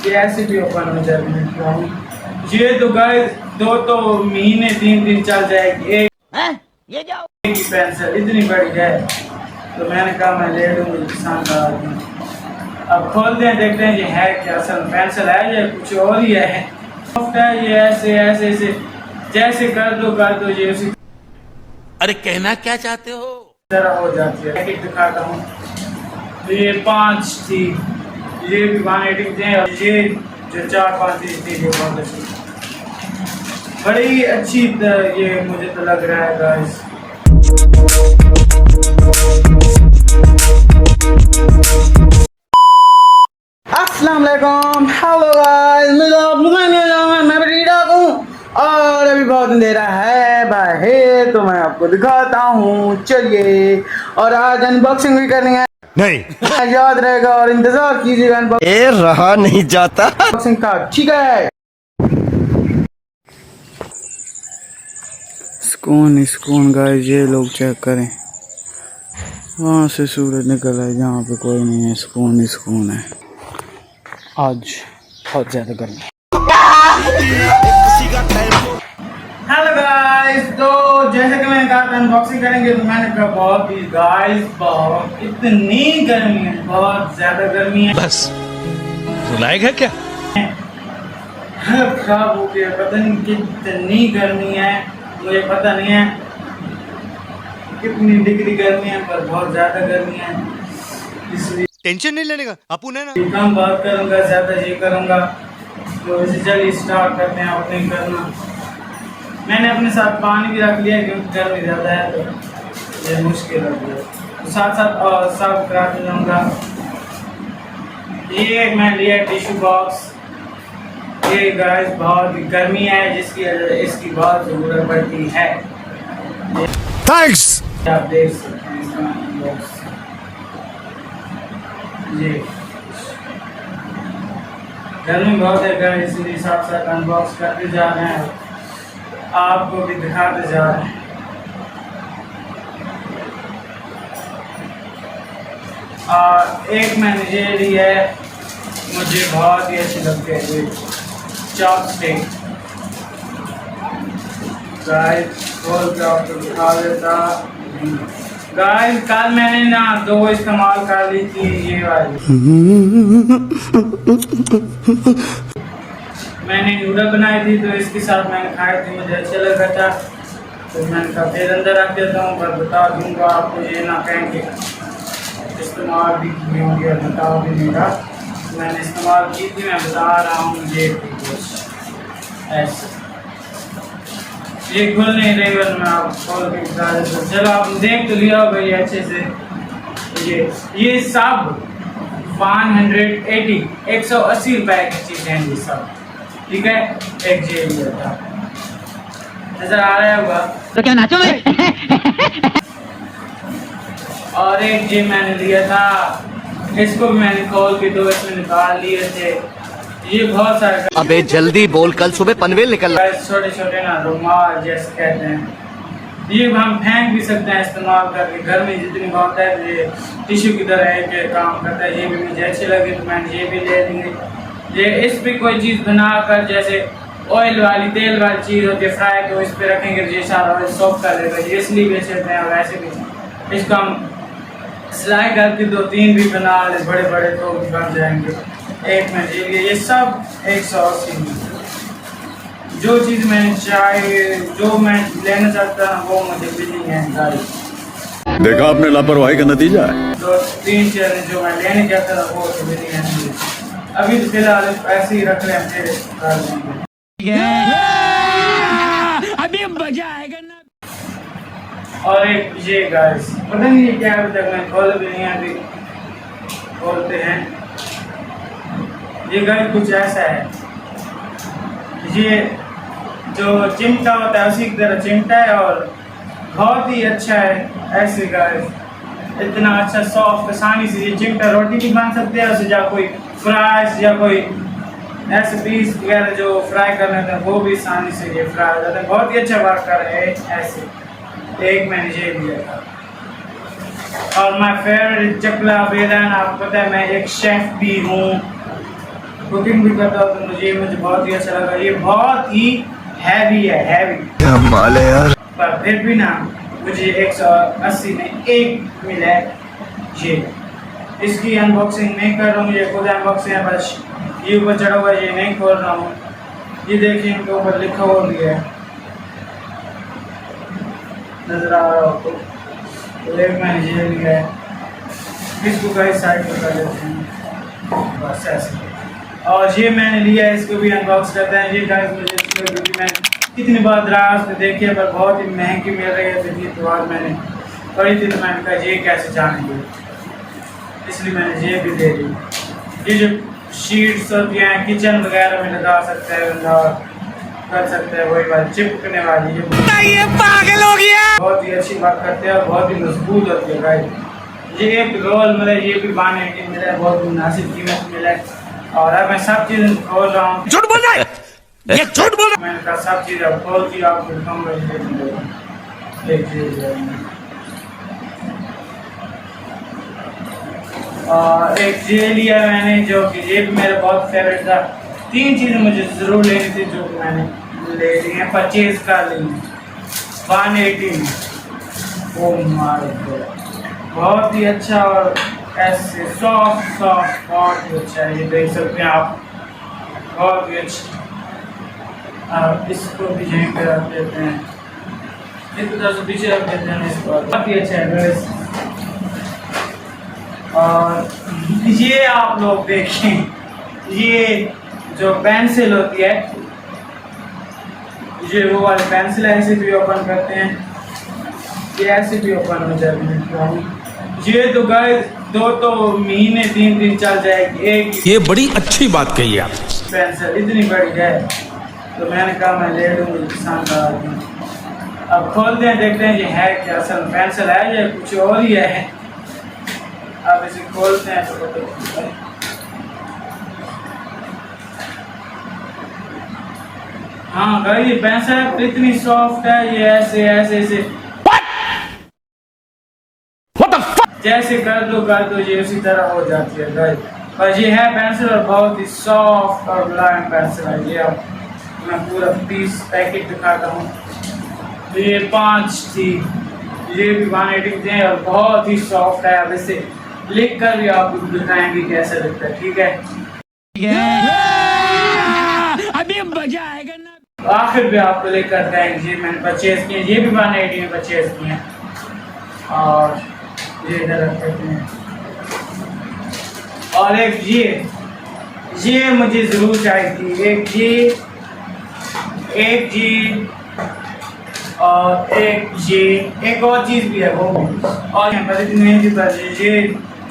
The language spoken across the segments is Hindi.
ये ऐसे भी ओपन हो जाती है। ये तो गाइस 2 महीने 3 दिन चल जाएगी एक ये क्या ही पेंसिल, इतनी बड़ी है। तो मैंने कहा मैं ले लूँगी किसान का आदमी। अब खोलते हैं, देखते हैं ये है क्या, असल पेंसिल है या कुछ और ही है। सॉफ्ट है ये, ऐसे ऐसे ऐसे जैसे कर दो ये उसी अरे कहना क्या चाहते हो? तरह हो जाती है। पैकेट दिखाता हूँ। तो ये 5 थी, ये भी 180 थे, और ये जो 4-5 थी ये बहुत अच्छी, बड़ी अच्छी ये मुझे तो लग रहा है गाइस। अस्सलाम वालेकुम, हेलो गाइस, मैं रीडा हूँ और अभी बहुत अंधेरा है बाहर, तो मैं आपको दिखाता हूँ। चलिए, और आज अनबॉक्सिंग भी करनी है, नहीं याद रहेगा और इंतजार कीजिएगा अनबॉक्सिंग रहा नहीं जाता। का, ठीक है। सुकून गाइस, ये लोग चेक करें, वहाँ से सूरज निकल रहा है, यहाँ पे कोई नहीं है, सुकून है। आज बहुत ज्यादा गर्मी। हेलो गाइस, तो जैसे कि मैंने कहा था अनबॉक्सिंग करेंगे, तो मैंने कहा बहुत ही गाइस, बहुत इतनी गर्मी है, बहुत ज्यादा गर्मी है, बस सुनाएगा क्या? हालत खराब हो गया, पता नहीं कितनी गर्मी है, मुझे पता नहीं है कितनी डिग्री गर्मी है, पर बहुत ज्यादा गर्मी है, इसलिए टेंशन नहीं लेने का अपन है ना। कम बात करूंगा, ज्यादा ये करूंगा। तो इसे चलिए स्टार्ट करते हैं ओपनिंग करना। मैंने अपने साथ पानी भी रख लिया क्योंकि गर्मी ज़्यादा है, तो ये मुश्किल हो गया। तो साथ साथ साफ कराते जाऊँगा। ये मैं लिया टिश्यू बॉक्स। ये गाइस बहुत गर्मी है, जिसकी इसकी बहुत ज़रूरत पड़ती है। थैंक्स। आप देख सकते हैं इसका बॉक्स। ये गर्मी बहुत है गाइस, इसलिए साथ साथ अनबॉक्स करते जा रहे हैं, आपको भी दिखाते जा रहे हैं। और एक मैंने ये ली है, मुझे बहुत ही अच्छी लगती है ये चॉपस्टिक। गाइस खोल के आपको दिखा देता। गाइस कल मैंने ना 2 इस्तेमाल कर ली थी ये वाली। मैंने नूडल बनाई थी, तो इसके साथ मैंने खाई थी, मुझे अच्छा लगा था, तो मैंने कहा फिर अंदर रख देता हूँ, पर बता दूंगा आपको, ये ना कहें कि इस्तेमाल भी की होंगी और बता भी नहीं रहा। मैंने इस्तेमाल की थी, मैं बता रहा हूँ। ये ऐसे ये खुल नहीं रही, बस मैं आप खोल के बता देता हूँ। चलो आप देख तो लिया होगा ये अच्छे से। ये सब 180 रुपए की चीज़ है ये सब, ठीक है। एक जे लिया था, नजर आ रहा होगा, तो क्या नाचो मैं? और एक जे मैंने लिया था, इसको भी मैंने खोल के 2 इसमें निकाल लिए थे। ये बहुत सारे, अबे जल्दी बोल, कल सुबह पनवेल निकलना। छोटे छोटे ना रुमाल जैसे कहते हैं, ये हम फेंक भी सकते हैं इस्तेमाल करके। घर में जितनी बहुत है, ये टिश्यू की तरह एक काम करता है। ये भी मुझे अच्छे लगे, तो मैंने ये भी ले ली। ये इस पर कोई चीज़ बनाकर, जैसे ऑयल वाली तेल वाली चीज़ होती है फ्राई, तो इस पर रखेंगे तो ये सारा ऑयल सॉफ्ट कर देगा। ये इसलिए बेच लेते हैं, और ऐसे भी इसको हम सिलाई करके 2-3 भी बना ले, बड़े बड़े तो भी बन जाएंगे। एक में ये सब 180 में। जो चीज़ मैं चाहिए, जो मैं लेना चाहता हूँ, वो मुझे मिली है गाइस। देखा आपने लापरवाही का नतीजा है। 2-3 चीज़ें जो मैं लेने चाहता था वो तो मिली है मुझे। अभी तो फिलहाल ऐसे ही रख रहे हैं, फिर कर देंगे। अभी मजा आएगा ना। और एक ये गाइस, पता नहीं ये क्या, अभी तक मैं खोल भी नहीं, अभी खोलते हैं। ये गाइस कुछ ऐसा है, ये जो चिमटा होता है उसी की तरह चिमटा है, और बहुत ही अच्छा है। ऐसे गाइस इतना अच्छा सॉफ्ट, आसानी से ये चिमटा रोटी भी बन सकते हैं उसे, या कोई फ्राइज या कोई ऐसे पीस वगैरह जो फ्राई करने होते हैं, वो भी आसानी से ये फ्राई हो जाता है। बहुत ही अच्छा वर्कर है ऐसे। एक मैंने ये लिया था। और माय फेवरेट चकला बेलन, आपको पता है मैं एक शेफ भी हूँ, कुकिंग भी करता हूँ, तो मुझे बहुत ही अच्छा लगा। ये बहुत ही हैवी है, हैवी, क्या माल है यार। पर फिर भी ना मुझे 180 में एक मिला है। ये इसकी अनबॉक्सिंग नहीं कर रहा हूँ, ये खुद अनबॉक्सिंग है, बस ये ऊपर चढ़ा हुआ है, ये नहीं खोल रहा हूँ। ये देखिए इनके ऊपर लिखा हुआ भी है, नजर आ रहा हो तो एक मैंने ये लिया है, इसको गाइस साइड में कर देते हैं बस ऐसे। और ये मैंने लिया है, इसको भी अनबॉक्स करते हैं। ये गाइस मुझे क्योंकि मैं कितनी बार दराज में देखी है, पर बहुत ही महंगी मिल रही है, तो बाद मैंने पड़ी थी, तो मैंने कहा ये कैसे जानेंगे, इसलिए मैंने ये भी दे दी। ये जो शीट्स होती हैं किचन वगैरह में लगा सकते हैं, कर सकते हैं, वही बात चिपकने वाली। ये पागल हो गया, बहुत ही अच्छी बात करते हैं और बहुत ही मजबूत होती है गाइस। ये एक रोल मिला, ये भी 180 मिला है, बहुत मुनासिब कीमत मिला है। और अब मैं सब चीज़ खोल रहा हूँ, झूठ बोल रहा है, ये झूठ बोल रहा मैंने कहा सब चीज़ अब खोल के आपको दिखाऊंगा। और एक ये लिया मैंने, जो कि ये भी मेरा बहुत फेवरेट था। 3 चीज़ें मुझे ज़रूर लेनी थी, जो कि मैंने ले ली हैं, परचेज कर ली 180 में। ओह माय गॉड, बहुत ही अच्छा और ऐसे सॉफ्ट बहुत ही अच्छा है, ये देख सकते हैं आप, बहुत ही अच्छा। अब इसको भी यहीं पे रख देते हैं, इधर से पीछे रख देते हैं इसको, बहुत ही अच्छा है गाइस। और ये आप लोग देखें, ये जो पेंसिल होती है, ये वो वाली पेंसिल है, ऐसे भी ओपन करते हैं, ये ऐसे भी ओपन हो जाती है। ये तो गाइस 2 महीने 3 दिन चल जाएगी एक। ये बड़ी अच्छी बात कही आप। पेंसिल इतनी बड़ी है, तो मैंने कहा मैं ले लूँगी, किसान का आदमी। अब खोलते हैं, देखते हैं ये है क्या, असल पेंसिल है या कुछ और ही है। अब इसे खोलते हैं तो पता चलता है। हाँ गाइस, ये पेंसिल इतनी सॉफ्ट है, ये ऐसे ऐसे ऐसे जैसे कर दो ये उसी तरह हो जाती है गाइस। पर ये है पेंसिल और बहुत ही सॉफ्ट और मुलायम पेंसिल है। ये अब मैं पूरा पीस पैकेट दिखाता हूँ। तो ये 5 थी, ये भी 180 थे और बहुत ही सॉफ्ट है। अब इसे लिख कर भी आपको दिखाएंगे कैसा लगता है, ठीक है। अभी मजा आएगा ना। तो आखिर भी आपको लेकर दिखाएंगे। ये मैंने परचेज किए, ये भी 180 में परचेज किए हैं। और ये इधर रख देते हैं। और एक ये मुझे ज़रूर चाहिए थी, एक ये और एक और चीज़ भी है वो भी। और यहाँ पर इतनी नहीं थी, पर ये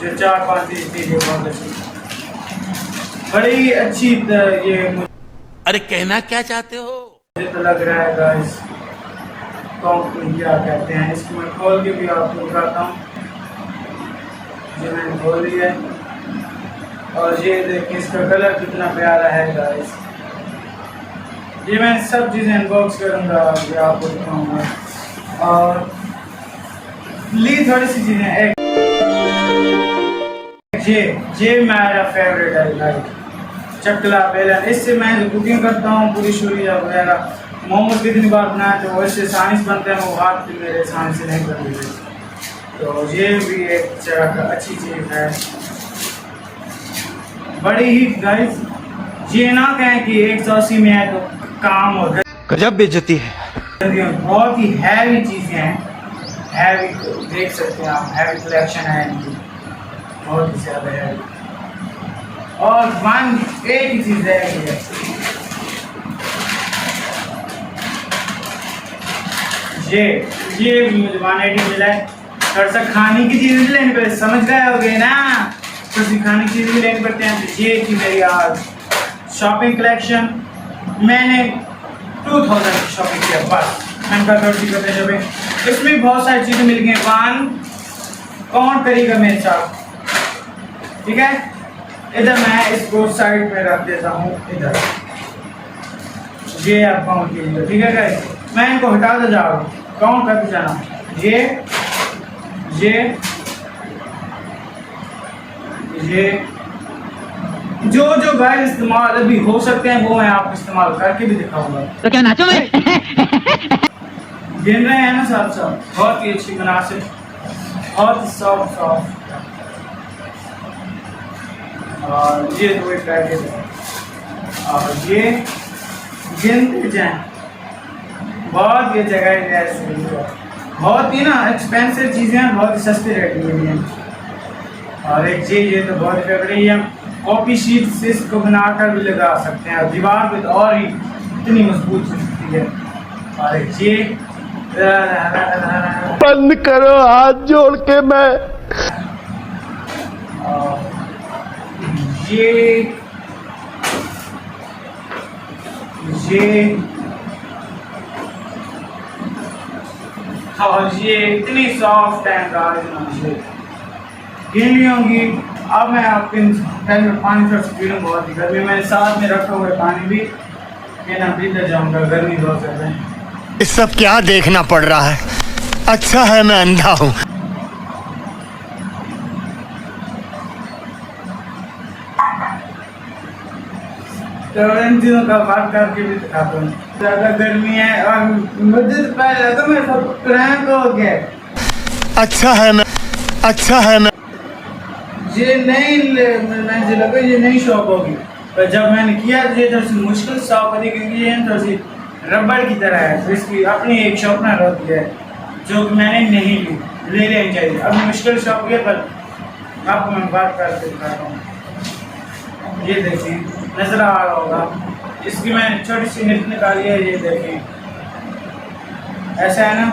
जो 4-5 चीज़ थी, ये बहुत अच्छी, बड़ी अच्छी। ये अरे कहना क्या चाहते हो? मुझे तो लग रहा है गाइस, क्या कहते हैं इसको, मैं खोल के भी आपको दिखाता हूँ। ये मैंने खोल लिया है और ये देखिए इसका कलर कितना प्यारा है गाइस। ये मैं सब चीज़ें अनबॉक्स करूँगा, ये आपको दिखाऊँगा। और ली थोड़ी सी चीज़ें, एक ये मेरा फेवरेट है गाइस, चकला बेलन। इससे मैं जो कुकिंग करता हूँ पूरी शूरिया वगैरह, मोमोज कितनी बार बनाए तो वैसे आसानी से बनते हैं, वो हाथ भी मेरे आसानी से नहीं कर देते। तो ये भी एक तरह का अच्छी चीज़ है, बड़ी ही गाइस। ये ना कहें कि 180 में है तो काम हो गया, गजब बेइज्जती है। बहुत ही हैवी चीज़ें हैं, हैवी देख सकते हैं आप, हैवी कलेक्शन है इनकी, बहुत ही ज़्यादा हैवी। और एक ही चीज़ है, ये मुझे 180 मिला है। थोड़ा सा खाने की चीज़ भी लेनी पड़ती, समझ गए होगे ना, कुछ खाने की चीज़ भी लेनी पड़ती हैं। तो ये थी मेरी आज शॉपिंग कलेक्शन। मैंने 2000 की शॉपिंग किया बस, मैंने कहा करती करते शॉपिंग। इसमें बहुत सारी चीज़ें मिल गई, कौन करेगा मेरे साथ, ठीक है। इधर मैं इसको साइड में रख देता हूँ, इधर ये आप काउंट कीजिएगा, ठीक है गाइस। मैं इनको हटाता जा रहा हूँ, काउंट करके जाना। ये जो जो गाइस इस्तेमाल अभी हो सकते हैं वो मैं आपको इस्तेमाल करके भी दिखाऊंगा। तो क्या नाचो मैं गिन रहे हैं ना साथ साथ, बहुत ही अच्छी मुनासिब, बहुत ही सॉफ्ट और ये दो पैकेट है और ये गिनते जाएं, बहुत ये जगह ऐसी बहुत ही ना एक्सपेंसिव चीज़ें हैं, बहुत ही सस्ती रेट में हैं। और एक चीज़ ये तो बहुत फेवरेट है, कॉपी शीट से इसको बनाकर भी लगा सकते हैं और दीवार पे तो और ही इतनी मजबूत सकती है। और एक ये बंद करो हाथ जोड़ के मैं ये और ये इतनी सॉफ्ट है गाइस, गिन ली होंगी। अब मैं आपके पहले पानी से पीऊँ, बहुत ही गर्मी, मैंने साथ में रखा हुआ है पानी भी, ये ना पीते जाऊँगा, गर्मी बहुत ज़्यादा है। ये सब क्या देखना पड़ रहा है? अच्छा है मैं अंधा हूँ। तो इन चीज़ों का बात करके भी दिखाता हूँ। ज़्यादा गर्मी है और मुझे तो पहले लगा मैं सब क्रैंक हो गया। अच्छा है मैं ये मुझे लगा ये नई शॉप होगी, पर जब मैंने किया तो ये थोड़ी सी मुश्किल शॉप होती, क्योंकि ये थोड़ी सी रबड़ की तरह है, तो इसकी अपनी एक शॉर्पनर होती है जो कि मैंने नहीं ली, ले लेनी चाहिए। अब मुश्किल शॉप है, पर आपको मैं बात करके दिखाता हूँ। ये देखिए, नजर आ रहा होगा, इसकी मैंने छोटी सी निप निकाली है, ये देखिए ऐसा है ना।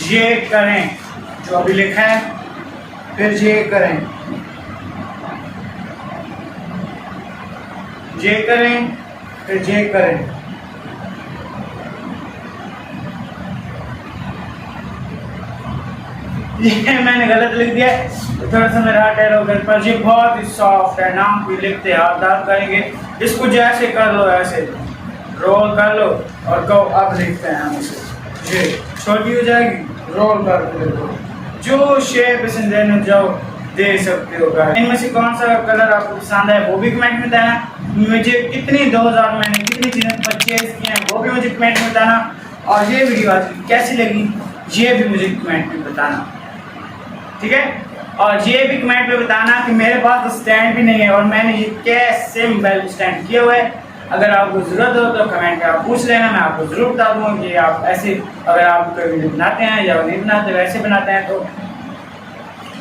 ये करें जो अभी लिखा है, फिर ये करें, ये करें, फिर ये करें। ये मैंने गलत लिख दिया, थोड़ा सा मेरा हाथ हो गया, पर ये बहुत ही सॉफ्ट है, नाम भी लिखते हाथ दाद करेंगे। इसको जैसे कर लो, ऐसे रोल कर लो और कहो अब लिखते हैं हम इसे, ये छोटी हो जाएगी, रोल करके देखो, जो शेप पसंद है जाओ दे सकते हो। इनमें से कौन सा कलर आपको पसंद है वो भी कमेंट में बताना। मुझे कितनी 2000 मैंने कितनी चीज़ें परचेज की हैं वो भी मुझे कमेंट में बताना, और ये वीडियो आज कैसी लगी ये भी मुझे कमेंट में बताना, ठीक है। और ये भी कमेंट में बताना कि मेरे पास तो स्टैंड भी नहीं है और मैंने ये कैसे मोबाइल स्टैंड किया हुआ है। अगर आपको ज़रूरत हो तो कमेंट में आप पूछ लेना, मैं आपको ज़रूर बता दूँगा कि आप ऐसे, अगर आप कोई वीडियो बनाते हैं या नहीं बनाते, वैसे बनाते हैं तो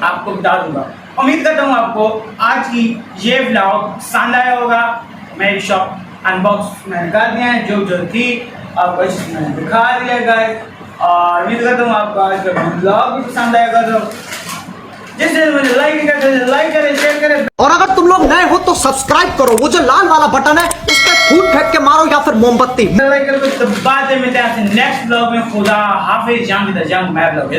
आपको बता दूंगा। उम्मीद करता हूँ आपको आज की ये व्लॉग पसंद आया होगा। मेरी शॉप अनबॉक्स मैंने कर दिया है, जो थी आपको अच्छे से मैंने दिखा दिया गाइस, और उम्मीद करता हूँ आपको आज का व्लॉग भी पसंद आएगा। तो जिसने मुझे लाइक करें, शेयर करें, और अगर तुम लोग नए हो तो सब्सक्राइब करो, वो जो लाल वाला बटन है उस पर फूट फेंक के मारो या फिर मोमबत्ती। लाइक करो। तो बातें मिलते हैं नेक्स्ट व्लॉग में। खुदा हाफिज, जंग मैं व्लॉग